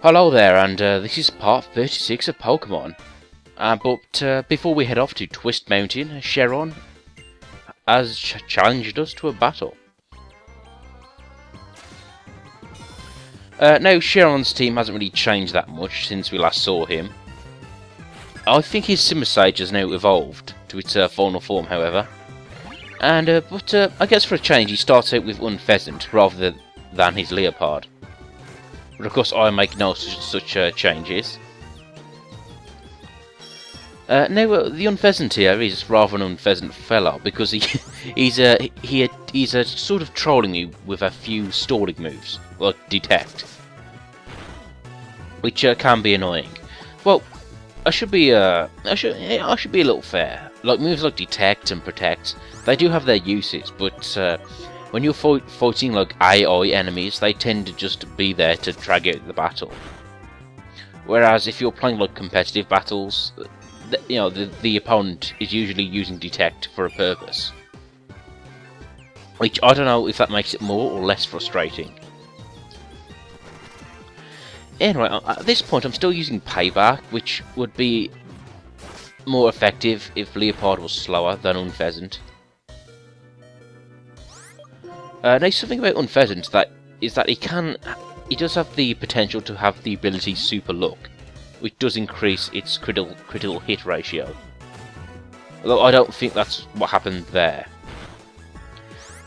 Hello there, and this is part 36 of Pokemon. But before we head off to Twist Mountain, Cheiron has challenged us to a battle. Now, Cheiron's team hasn't really changed that much since we last saw him. I think his Simisage has now evolved to its final form, however. And I guess for a change, he starts out with Unfezant rather than his Liepard. But of course, I make no such changes. Now, the Unfezant here is rather an unpheasant fellow because he's sort of trolling you with a few stalling moves, like Detect, which can be annoying. Well, I should be a little fair. Like moves like Detect and Protect, they do have their uses, but when you're fighting like AI enemies, they tend to just be there to drag out the battle. Whereas if you're playing like competitive battles, the opponent is usually using Detect for a purpose. Which I don't know if that makes it more or less frustrating. Anyway, at this point I'm still using Payback, which would be more effective if Liepard was slower than Unfezant. Now, something about Unfezant is that he does have the potential to have the ability Super Luck, which does increase its critical hit ratio. Although I don't think that's what happened there.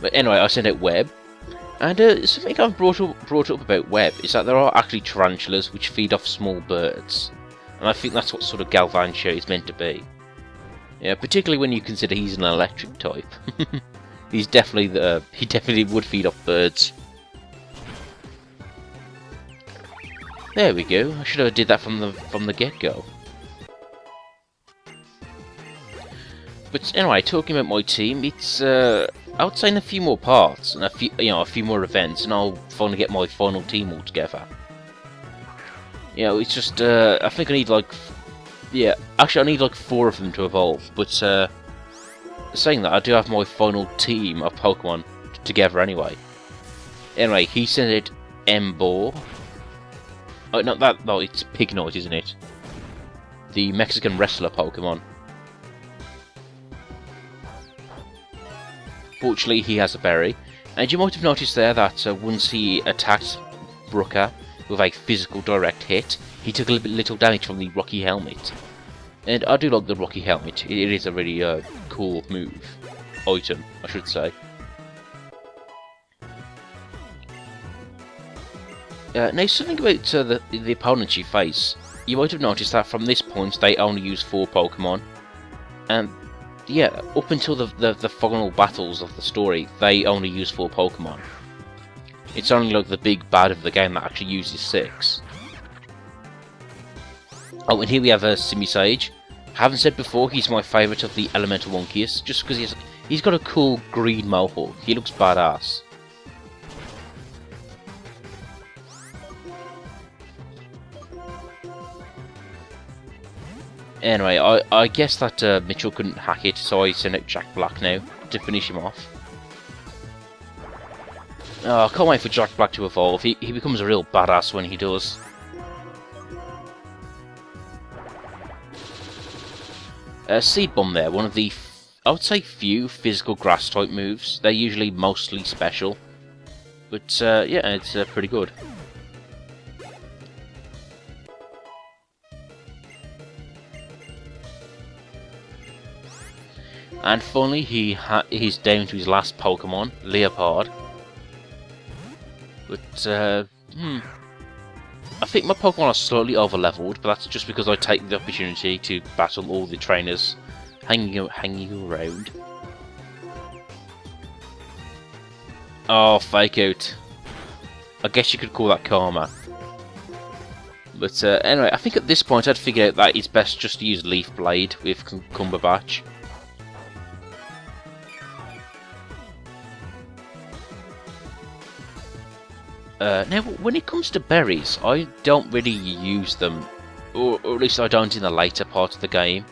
But anyway, I sent out Web, and something I've brought up about Web is that there are actually tarantulas which feed off small birds, and I think that's what sort of Galvantula is meant to be. Yeah, particularly when you consider he's an electric type. He definitely would feed off birds. There we go. I should have did that from the get-go. But anyway, talking about my team, it's I would say in a few more parts and a few more events, and I'll finally get my final team all together. It's just I think I need actually I need like 4 of them to evolve, but saying that, I do have my final team of Pokemon together anyway. Anyway, he sent it Emboar. Oh, no, it's Pignite, isn't it? The Mexican wrestler Pokemon. Fortunately, he has a berry. And you might have noticed there that once he attacked Brooker with a physical direct hit, he took a little damage from the Rocky Helmet. And I do like the Rocky Helmet. It is a really cool item, I should say. Now, something about the opponents you face. You might have noticed that from this point they only use 4 Pokemon, and yeah, up until the final battles of the story, they only use 4 Pokemon. It's only like the big bad of the game that actually uses 6. Oh, and here we have a Simisage. Haven't said before, he's my favourite of the Elemental Monkeys, just because he's got a cool green mohawk. He looks badass. Anyway, I guess that Mitchell couldn't hack it, so I sent out Jack Black now to finish him off. Oh, I can't wait for Jack Black to evolve. He becomes a real badass when he does. Seed Bomb there, one of the, I would say, few physical grass type moves. They're usually mostly special, but yeah, it's pretty good. And finally, he's down to his last Pokemon, Liepard. But I think my Pokemon are slightly over-leveled, but that's just because I take the opportunity to battle all the trainers hanging around. Oh, Fake Out. I guess you could call that karma. But anyway, I think at this point I'd figured out that it's best just to use Leaf Blade with Cumberbatch. Now, when it comes to berries, I don't really use them, or at least I don't in the later part of the game.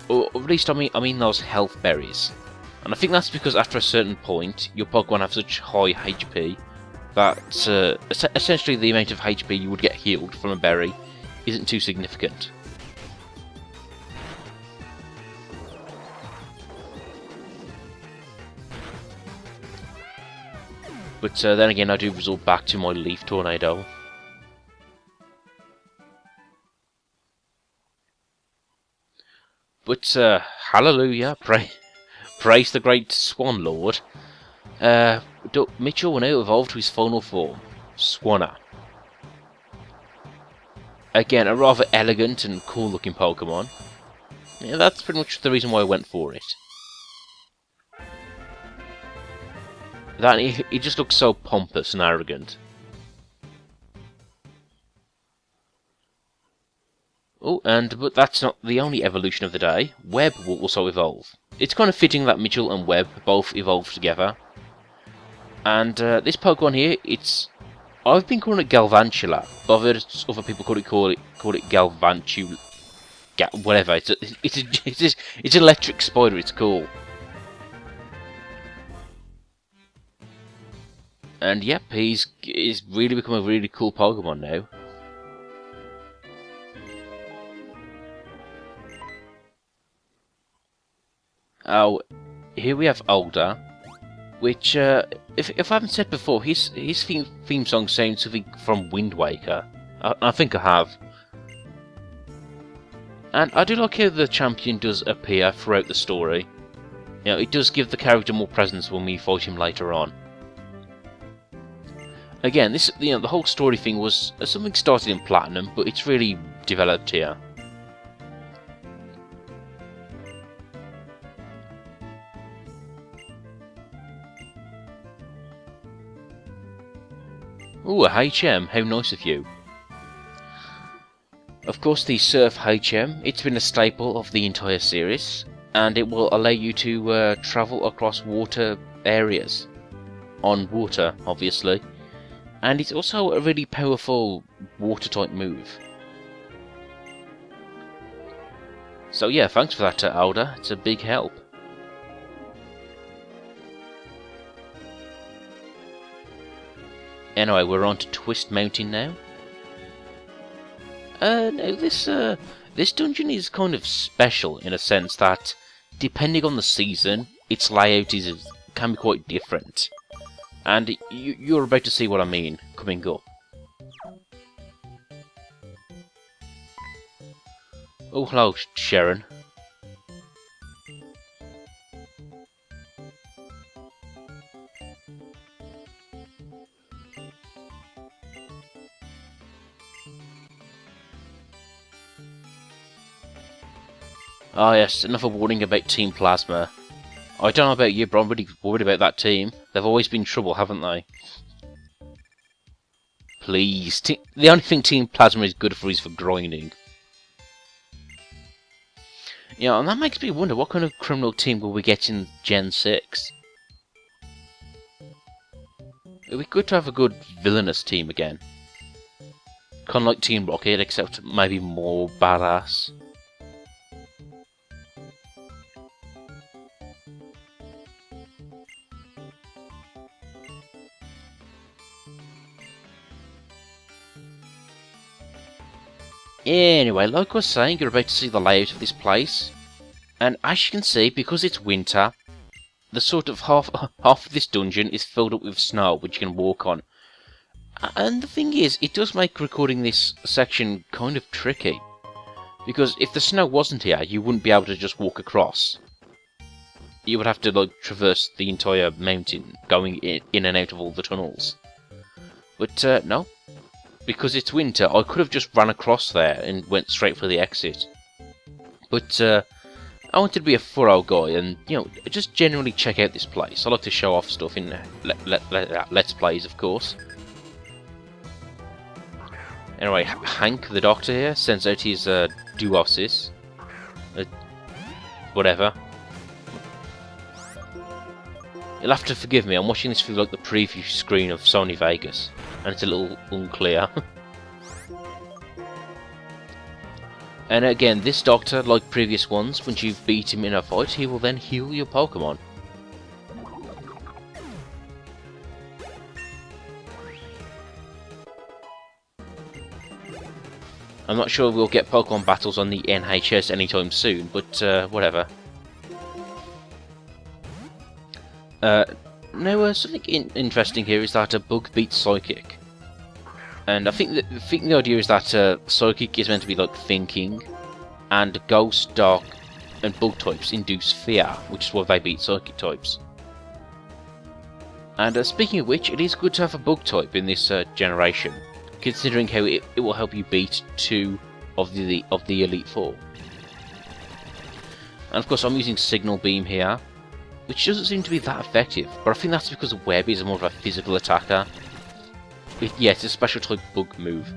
Or at least I mean those health berries. And I think that's because after a certain point, your Pokemon have such high HP that essentially the amount of HP you would get healed from a berry isn't too significant. But then again, I do resort back to my Leaf Tornado. But hallelujah, praise the great Swan Lord. Mitchell will now evolve to his final form, Swanna. Again, a rather elegant and cool looking Pokemon. Yeah, that's pretty much the reason why I went for it. That he just looks so pompous and arrogant. Oh, but that's not the only evolution of the day. Webb will also evolve. It's kind of fitting that Mitchell and Webb both evolve together. And this Pokemon here, I've been calling it Galvantula, but I've heard other people call it Galvantula, whatever. It's an electric spider. It's cool. And yep, he's really become a really cool Pokemon now. Oh, here we have Alder, which, if I haven't said before, his theme song sounds something from Wind Waker. I think I have. And I do like how the champion does appear throughout the story. You know, it does give the character more presence when we fight him later on. Again, the whole story thing was something started in Platinum, but it's really developed here. Ooh, a HM, how nice of you. Of course, the Surf HM, it's been a staple of the entire series, and it will allow you to travel across water areas. On water, obviously. And it's also a really powerful water-type move. So yeah, thanks for that, Alder. It's a big help. Anyway, we're on to Twist Mountain now. No, this dungeon is kind of special in a sense that, depending on the season, its layout can be quite different. And you're about to see what I mean coming up. Oh, hello, Sharon. Ah yes, another warning about Team Plasma. I don't know about you, but I'm really worried about that team. They've always been trouble, haven't they? Please. The only thing Team Plasma is good for is for grinding. Yeah, and that makes me wonder what kind of criminal team will we get in Gen 6? It'd be good to have a good villainous team again. Kind of like Team Rocket, except maybe more badass. Anyway, like I was saying, you're about to see the layout of this place. And as you can see, because it's winter, the sort of half of this dungeon is filled up with snow, which you can walk on. And the thing is, it does make recording this section kind of tricky. Because if the snow wasn't here, you wouldn't be able to just walk across. You would have to, like, traverse the entire mountain, going in and out of all the tunnels. But, no. Because it's winter, I could have just run across there and went straight for the exit. But, I wanted to be a thorough guy and, you know, just generally check out this place. I like to show off stuff in Let's Plays, of course. Anyway, Hank, the doctor here, sends out his Duosis. Whatever. You'll have to forgive me, I'm watching this through like the preview screen of Sony Vegas, and it's a little unclear. And again, this doctor, like previous ones, once you've beat him in a fight, he will then heal your Pokemon. I'm not sure we'll get Pokemon battles on the NHS anytime soon, but whatever. Now, something interesting here is that a Bug beats Psychic. And I think the idea is that Psychic is meant to be like thinking, and Ghost, Dark, and Bug types induce fear, which is why they beat Psychic types. And speaking of which, it is good to have a Bug type in this generation, considering how it will help you beat 2 of the Elite Four. And of course, I'm using Signal Beam here, which doesn't seem to be that effective, but I think that's because Web is more of a physical attacker. Yeah, it's a special type Bug move.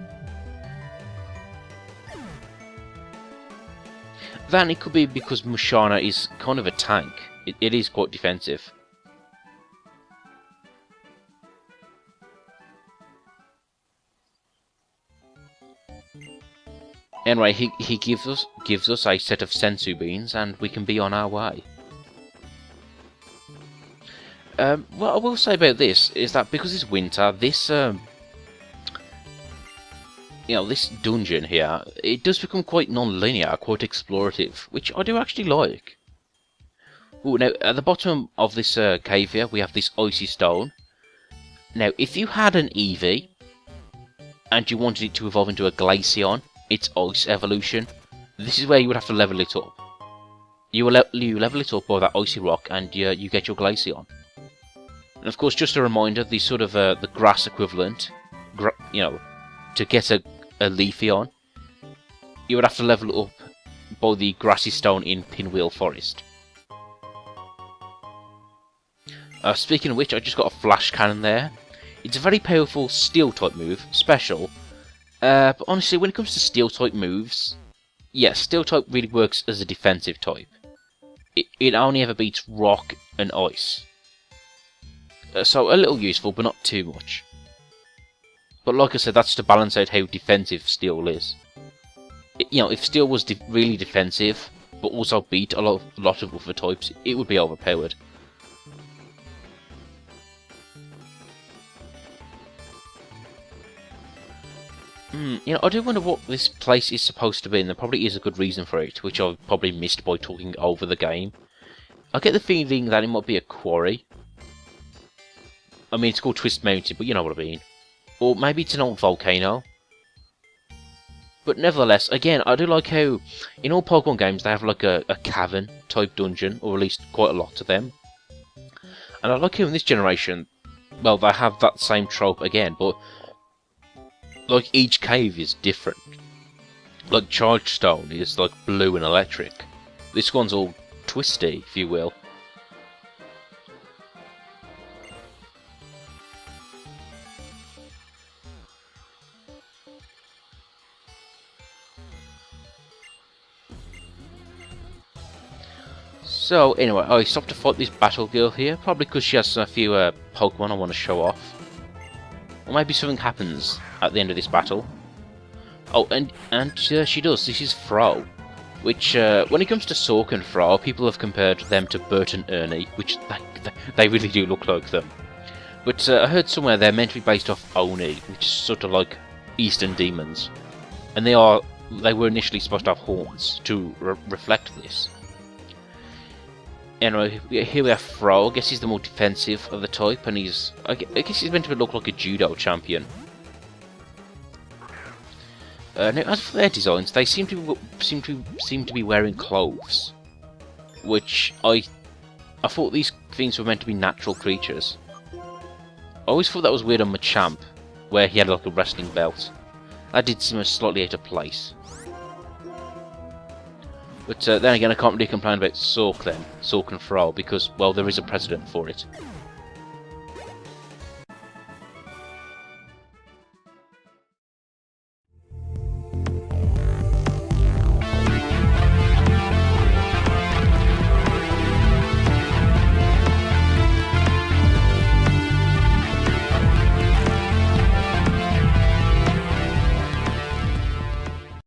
Then it could be because Musharna is kind of a tank. It is quite defensive. Anyway, he gives us a set of Sensu Beans, and we can be on our way. What I will say about this is that because it's winter, this this dungeon here, it does become quite non-linear, quite explorative, which I do actually like. Ooh, now at the bottom of this cave here, we have this icy stone. Now, if you had an Eevee and you wanted it to evolve into a Glaceon, its ice evolution, this is where you would have to level it up. You level it up by that icy rock, and you get your Glaceon. And of course, just a reminder, the sort of the grass equivalent, to get a Leafeon, you would have to level up by the grassy stone in Pinwheel Forest. Speaking of which, I just got a flash cannon there. It's a very powerful steel type move, special. But honestly, when it comes to steel type moves, yeah, steel type really works as a defensive type. It only ever beats rock and ice. So a little useful, but not too much. But like I said, that's to balance out how defensive steel is. If steel was really defensive, but also beat a lot of other types, it would be overpowered. I do wonder what this place is supposed to be, and there probably is a good reason for it, which I've probably missed by talking over the game. I get the feeling that it might be a quarry. I mean, it's called Twist Mountain, but you know what I mean. Or maybe it's an old volcano. But nevertheless, again, I do like how in all Pokemon games they have like a cavern type dungeon, or at least quite a lot of them. And I like how in this generation, well, they have that same trope again, but like each cave is different. Like Charged Stone is like blue and electric. This one's all twisty, if you will. So anyway, I stopped to fight this battle girl here, probably because she has a few Pokemon I want to show off. Or maybe something happens at the end of this battle. Oh, and she does. This is Fro, which when it comes to Sork and Fro, people have compared them to Bert and Ernie, which they really do look like them. But I heard somewhere they're meant to be based off Oni, which is sort of like Eastern demons, and they were initially supposed to have horns to reflect this. Anyway, here we have Fro. I guess he's the more defensive of the type, and I guess he's meant to look like a judo champion. Now, as for their designs, they seem to be wearing clothes, which I thought these things were meant to be natural creatures. I always thought that was weird on Machamp, where he had like a wrestling belt. That did seem slightly out of place. But then again, I can't really complain about Sork and Fro, because, well, there is a precedent for it.